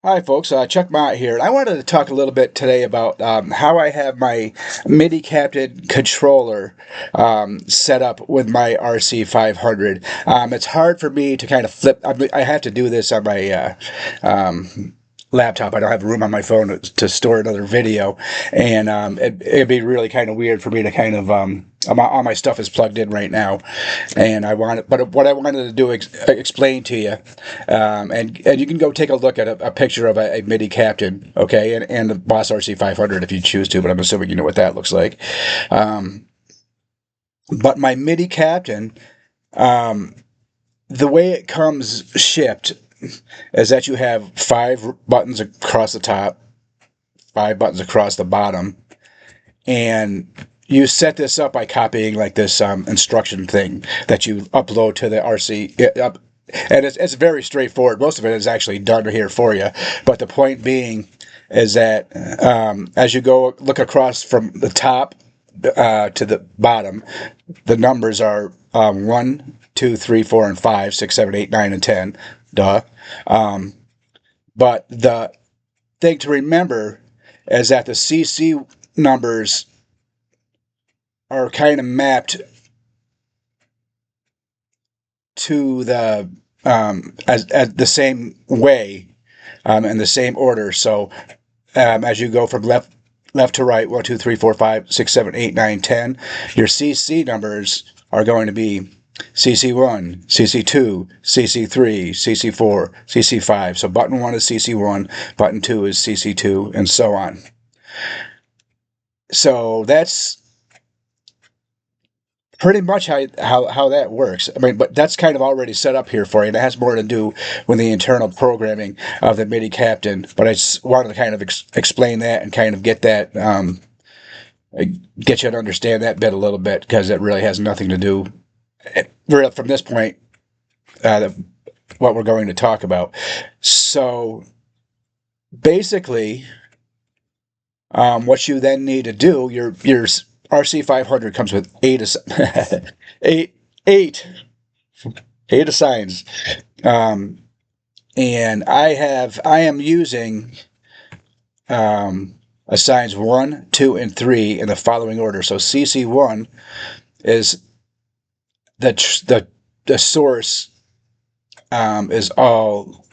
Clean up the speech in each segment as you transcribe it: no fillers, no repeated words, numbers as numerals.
Hi, folks. Chuck Mott here. And I wanted to talk a little bit today about how I have my MIDI captain controller set up with my RC500. It's hard for me to kind of flip. I have to do this on my laptop. I don't have room on my phone to store another video, and it'd be really kind of weird for me to kind of all my stuff is plugged in right now, and but what I wanted to do explain to you, and you can go take a look at a picture of a MIDI captain, okay, and the Boss RC500 if you choose to, but I'm assuming you know what that looks like. But my MIDI captain, the way it comes shipped is that you have 5 buttons across the top, 5 buttons across the bottom, and you set this up by copying like this instruction thing that you upload to the RC. And it's very straightforward. Most of it is actually done here for you. But the point being is that as you go look across from the top to the bottom, the numbers are 1, 2, 3, 4, and 5, 6, 7, 8, 9, and 10. Duh. But the thing to remember is that the CC numbers are kind of mapped to the as the same way in the same order. So as you go from left to right, 1, 2, 3, 4, 5, 6, 7, 8, 9, 10, your CC numbers are going to be CC1, CC2, CC3, CC4, CC5. So button 1 is CC1, button 2 is CC2, and so on. So that's pretty much how that works. I mean, but that's kind of already set up here for you. And it has more to do with the internal programming of the MIDI captain. But I just wanted to kind of explain that and kind of get that, get you to understand that bit a little bit, because it really has nothing to do from this point, what we're going to talk about. So basically, what you then need to do, your RC500 comes with eight assigns, and I am using assigns 1, 2, and 3 in the following order. So CC1 is the source is all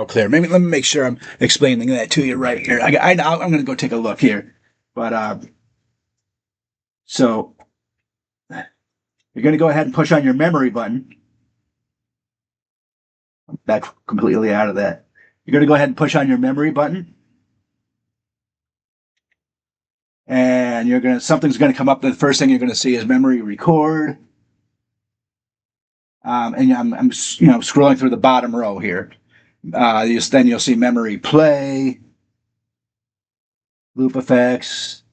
clear. Maybe let me make sure I'm explaining that to you right here. I'm going to go take a look here, but so you're going to go ahead and push on your memory button. I'm back completely out of that. You're going to go ahead and push on your memory button, and something's going to come up. The first thing you're going to see is memory record. And I'm scrolling through the bottom row here. Then you'll see memory play, loop effects,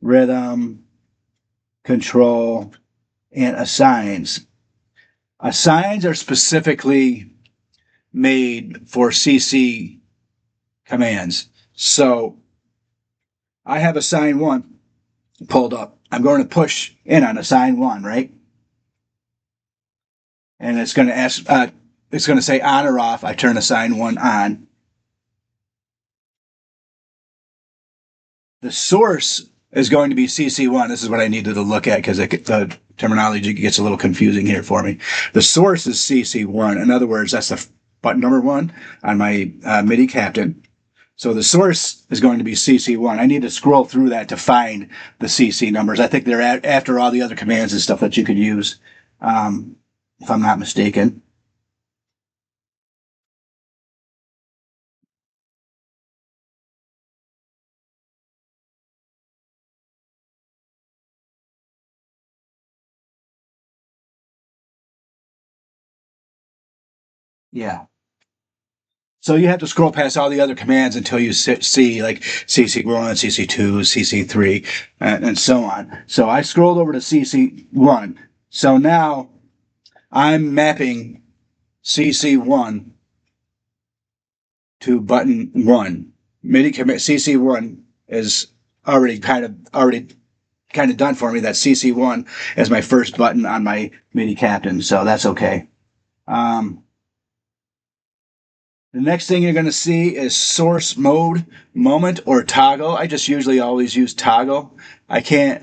rhythm, control, and assigns. Assigns are specifically made for CC commands. So I have assign 1 pulled up. I'm going to push in on assign 1, right? And it's going to ask, it's going to say on or off. I turn assign 1 on. The source is going to be CC1. This is what I needed to look at because the terminology gets a little confusing here for me. The source is CC1. In other words, that's the button number 1 on my MIDI captain. So the source is going to be CC1. I need to scroll through that to find the CC numbers. I think they're after all the other commands and stuff that you could use, if I'm not mistaken. Yeah. So you have to scroll past all the other commands until you see like CC1, CC2, CC3, and so on. So I scrolled over to CC1. So now I'm mapping CC1 to button 1. MIDI command CC1 is already kind of done for me. That CC1 is my first button on my MIDI captain, so that's okay. The next thing you're going to see is source mode, moment, or toggle. I just usually always use toggle. I can't,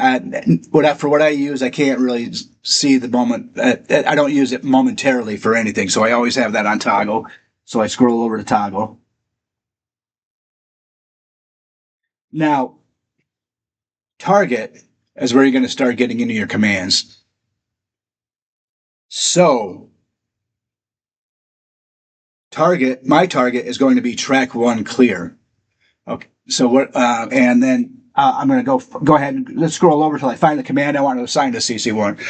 for what I use, I can't really see the moment. I don't use it momentarily for anything, so I always have that on toggle. So I scroll over to toggle. Now, target is where you're going to start getting into your commands. So, my target is going to be track 1 clear. Okay, so what, and then I'm going to go ahead and let's scroll over till I find the command I want to assign to CC1.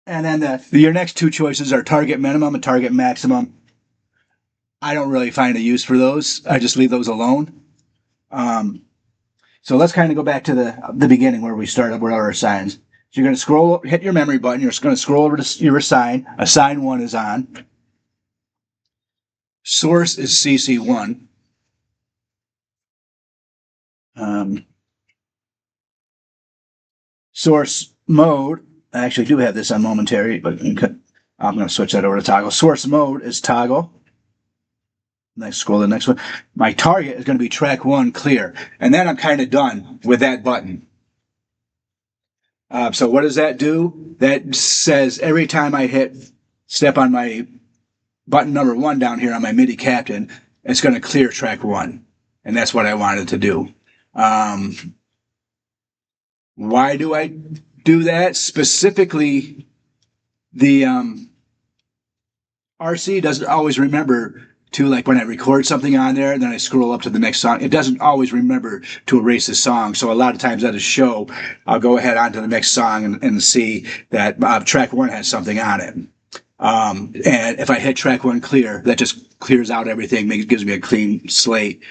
And then your next two choices are target minimum and target maximum. I don't really find a use for those. I just leave those alone. So let's kind of go back to the beginning where we started with our assigns. So you're going to hit your memory button. You're going to scroll over to your assign. Assign 1 is on. Source is CC1. Source mode, I actually do have this on momentary, but I'm going to switch that over to toggle. Source mode is toggle. Next, scroll to the next one. My target is going to be track 1 clear. And then I'm kind of done with that button. So what does that do? That says every time I step on my button number 1 down here on my MIDI captain, it's going to clear track 1. And that's what I wanted to do. Why do I do that? Specifically, the RC doesn't always remember to, like when I record something on there and then I scroll up to the next song, it doesn't always remember to erase the song. So a lot of times at a show, I'll go ahead on to the next song and see that track 1 has something on it. And if I hit track 1 clear, that just clears out everything, gives me a clean slate.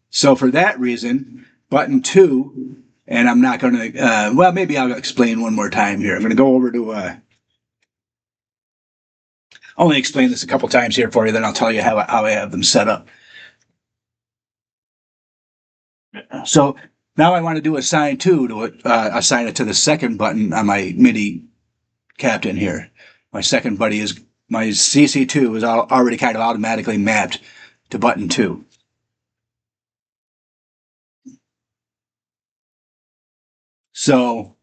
So for that reason, button 2, and I'm not going to, well, maybe I'll explain one more time here. I'm going to go over to, only explain this a couple times here for you, then I'll tell you how I have them set up. So now I want to do assign 2 to assign it to the second button on my MIDI captain here. My second buddy is, my CC2 is already kind of automatically mapped to button 2. So,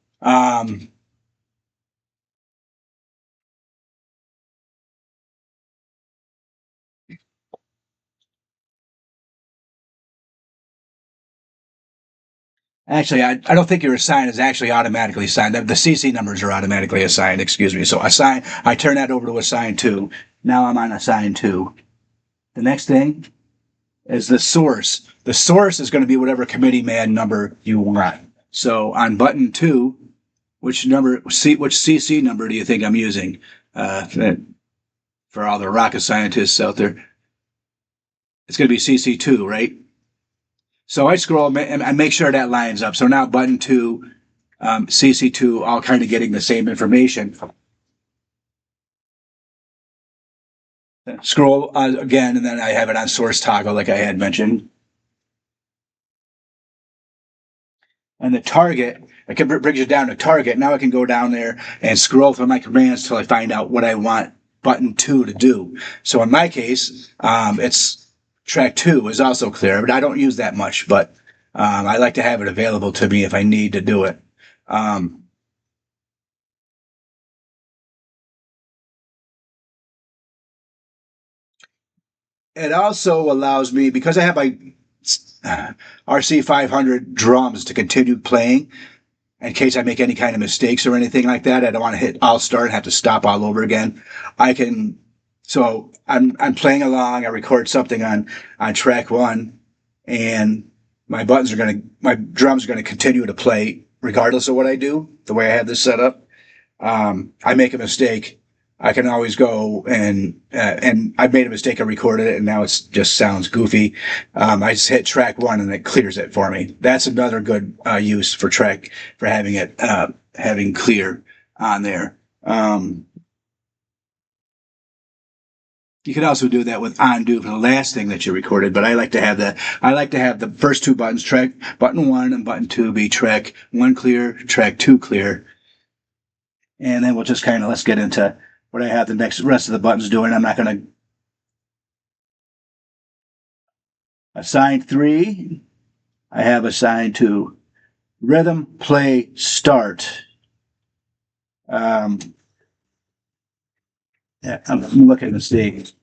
actually, I don't think your assign is actually automatically assigned. The CC numbers are automatically assigned, excuse me. So I turn that over to assign 2. Now I'm on assign 2. The next thing is the source. The source is going to be whatever committee man number you want. So on button 2, which CC number do you think I'm using? For all the rocket scientists out there, it's going to be CC2, right? So I scroll and make sure that lines up. So now button 2, CC2, all kind of getting the same information. Scroll again, and then I have it on source toggle like I had mentioned. And the target, it brings you down to target. Now I can go down there and scroll through my commands till I find out what I want button 2 to do. So in my case, it's track 2 is also clear, but I don't use that much, but I like to have it available to me if I need to do it. It also allows me, because I have my RC500 drums to continue playing, in case I make any kind of mistakes or anything like that. I don't want to hit I'll start and have to stop all over again. So I'm playing along, I record something on track 1, and my drums are going to continue to play regardless of what I do, the way I have this set up. I make a mistake, I can always go and I've made a mistake, I recorded it, and now it just sounds goofy. I just hit track 1 and it clears it for me. That's another good use for having it having clear on there. You could also do that with undo for the last thing that you recorded, but I like to have the first 2 buttons, button 1 and button 2, be track 1 clear, track 2 clear. And then we'll just let's get into what I have the next rest of the buttons doing. I'm not going to assign 3. I have assigned to rhythm, play, start. Yeah, I'm looking at mistakes.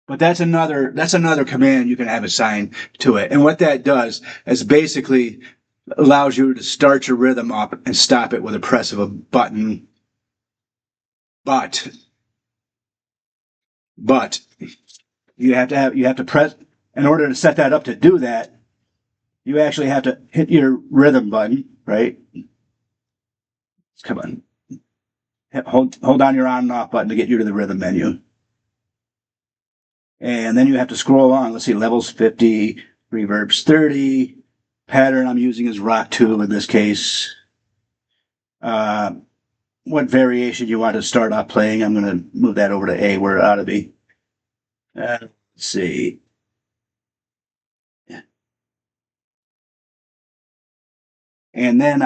But that's another command you can have assigned to it. And what that does is basically allows you to start your rhythm up and stop it with a press of a button. But but you have to press in order to set that up to do that, you actually have to hit your rhythm button, right? Come on. Hold down your on and off button to get you to the rhythm menu. And then you have to scroll on. Let's see, levels 50, reverbs 30. Pattern I'm using is rock 2 in this case. What variation you want to start off playing, I'm going to move that over to A where it ought to be. Let's see. And then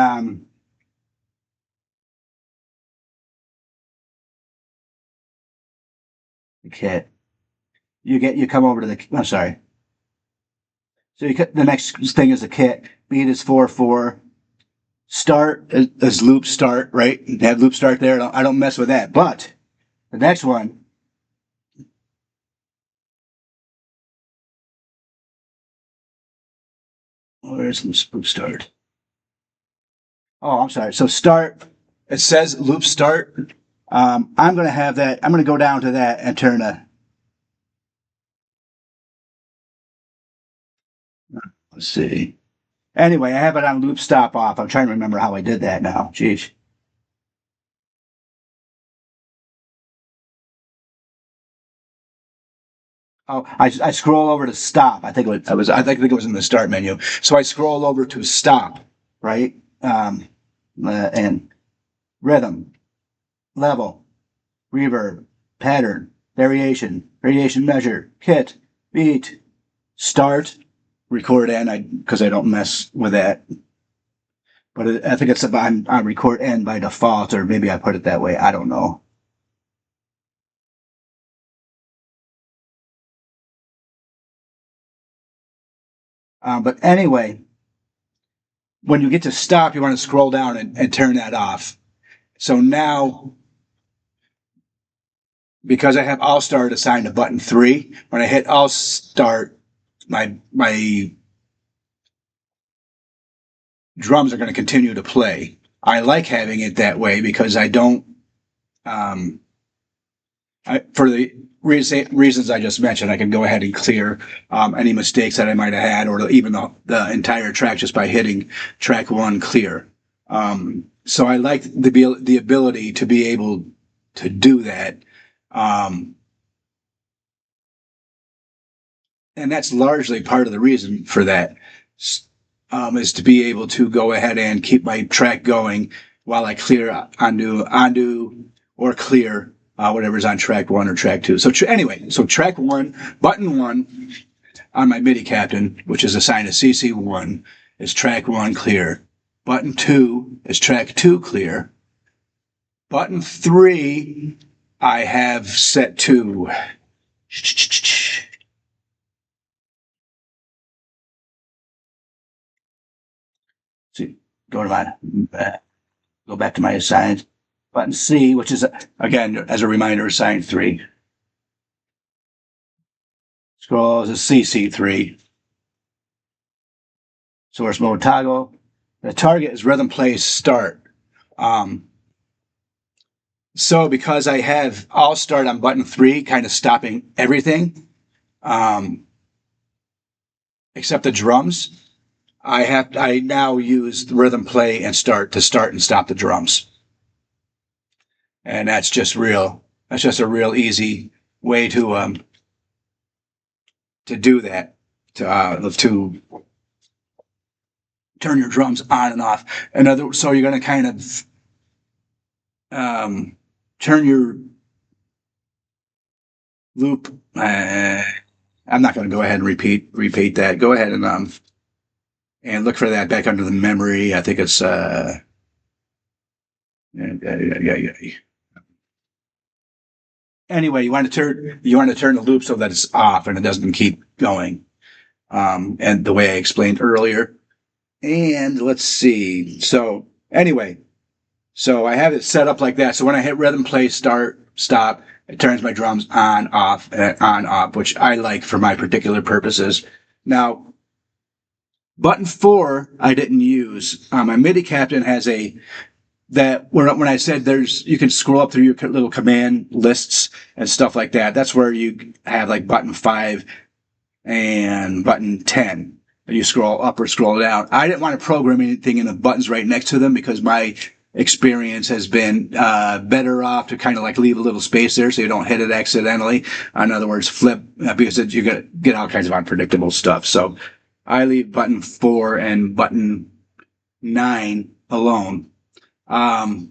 okay, you come over to the. I'm sorry. So the next thing is the kit. Beat is 4/4. Start is loop start, right? You have loop start there. I don't mess with that. But the next one, where's loop start? Oh, I'm sorry. So start, it says loop start. I'm going to have that. I'm going to go down to that and turn a. Let's see. Anyway, I have it on loop stop off. I'm trying to remember how I did that now. Jeez. Oh, I scroll over to stop. I think it was in the start menu. So I scroll over to stop, right? And rhythm, level, reverb, pattern, variation measure, kit, beat, start, record end. Because I don't mess with that. But I think it's on record end by default, or maybe I put it that way. I don't know. But anyway, when you get to stop, you want to scroll down and turn that off. So now, because I have All Start assigned to button 3, when I hit All Start, my drums are going to continue to play. I like having it that way because I don't, for the reasons I just mentioned, I can go ahead and clear any mistakes that I might have had, or even the entire track just by hitting track 1 clear. So I like the ability to be able to do that. And that's largely part of the reason for that, is to be able to go ahead and keep my track going while I clear undo or clear whatever's on track 1 or track 2. So anyway, so track 1, button 1 on my MIDI captain, which is assigned to CC1, is track 1 clear. Button 2 is track 2 clear. Button 3 I have set to see, go to go back to my assigned button C, which is again as a reminder assigned 3. Scroll to CC3. Source mode toggle. The target is rhythm play start. So because I have All Start on button 3, kind of stopping everything, except the drums, I now use the rhythm play and start to start and stop the drums. And that's just a real easy way to do that, to turn your drums on and off. So you're going to kind of turn your loop. I'm not going to go ahead and repeat that. Go ahead and look for that back under the memory. I think it's yeah. Anyway, you want to turn the loop so that it's off and it doesn't keep going. And the way I explained earlier. And let's see. So anyway, so I have it set up like that. So when I hit rhythm, play, start, stop, it turns my drums on, off, which I like for my particular purposes. Now, button 4 I didn't use. My MIDI captain has when I said you can scroll up through your little command lists and stuff like that. That's where you have like button 5 and button 10. You scroll up or scroll down. I didn't want to program anything in the buttons right next to them because my experience has been better off to kind of like leave a little space there so you don't hit it accidentally. In other words, flip, because you're going to get all kinds of unpredictable stuff. So I leave button 4 and button 9 alone. I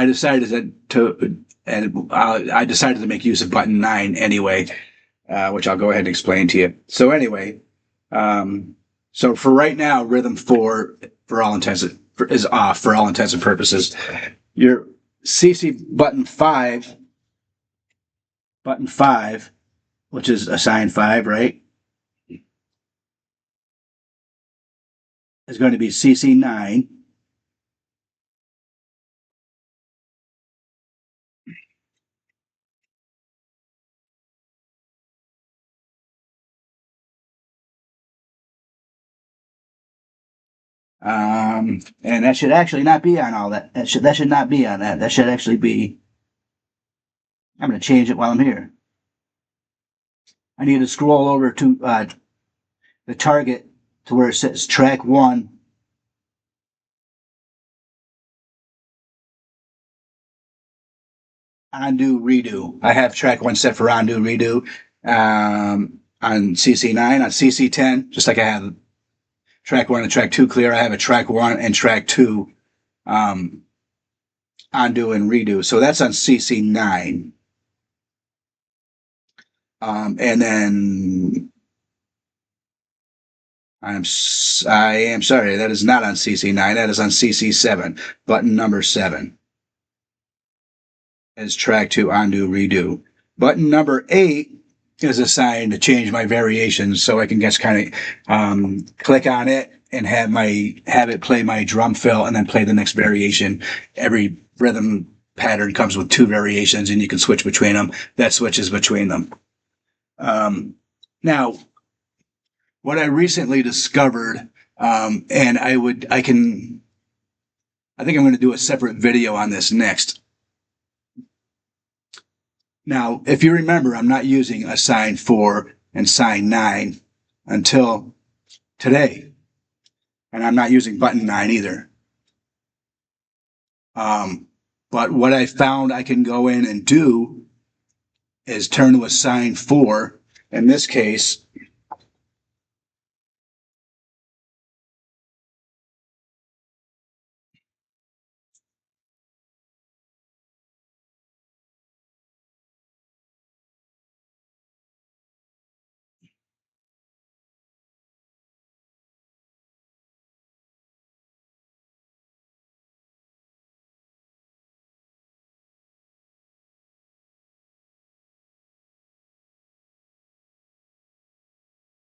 decided to make use of button 9 anyway, which I'll go ahead and explain to you. So anyway, so for right now, rhythm 4 is off for all intents and purposes. Your CC button 5, which is assigned 5, right, is going to be CC 9. And that should actually not be on all that. That should not be on that. That should actually be. I'm going to change it while I'm here. I need to scroll over to the target to where it says track 1. Undo, redo. I have track 1 set for undo, redo on CC9. On CC10, just like I have track 1 and track 2 clear, I have a track 1 and track 2 undo and redo. So that's on CC9. And then I am sorry, that is not on CC9. That is on CC7, button number 7. As track 2 undo, redo. Button number 8 is assigned to change my variations, so I can just kind of click on it and have it play my drum fill and then play the next variation. Every rhythm pattern comes with 2 variations, and you can switch between them. That switches between them. Now, what I recently discovered, and I think I'm going to do a separate video on this next. Now, if you remember, I'm not using assign 4 and sign 9 until today. And I'm not using button 9 either. But what I found I can go in and do is turn to assign 4. In this case,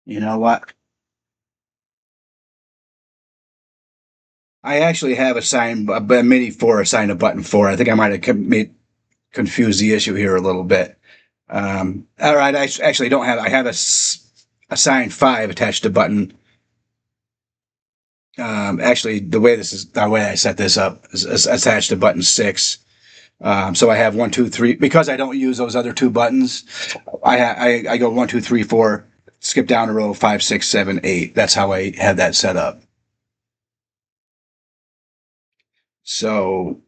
you know what? I actually have assigned a MIDI 4 assigned to button 4. I think I might have confused the issue here a little bit. All right, I actually don't have. I have assigned 5 attached to button. Actually, the way I set this up is attached to button 6. So I have 1, 2, 3. Because I don't use those other 2 buttons, I go 1, 2, 3, 4. Skip down a row 5, 6, 7, 8. That's how I have that set up. So,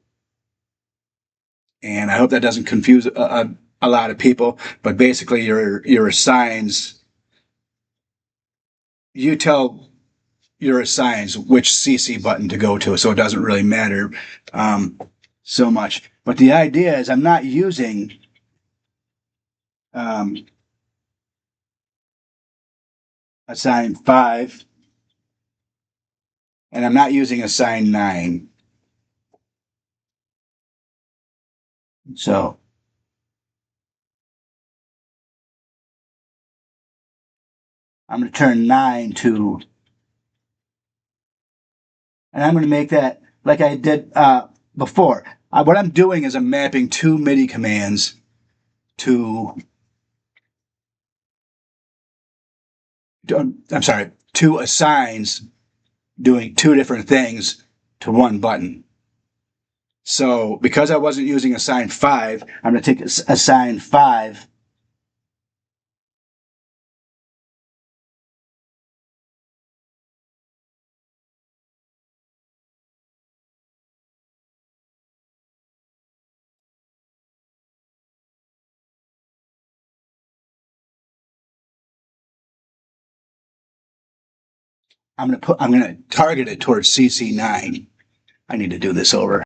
and I hope that doesn't confuse a lot of people. But basically, your assigns, you tell your assigns which CC button to go to, so it doesn't really matter so much. But the idea is I'm not using assign 5, and I'm not using assign 9. So I'm going to turn 9 to, and I'm going to make that like I did before. What I'm doing is I'm mapping 2 MIDI commands to, I'm sorry, 2 assigns doing 2 different things to 1 button. So because I wasn't using assign 5, I'm going to take assign 5 I'm going to target it towards CC9. I need to do this over.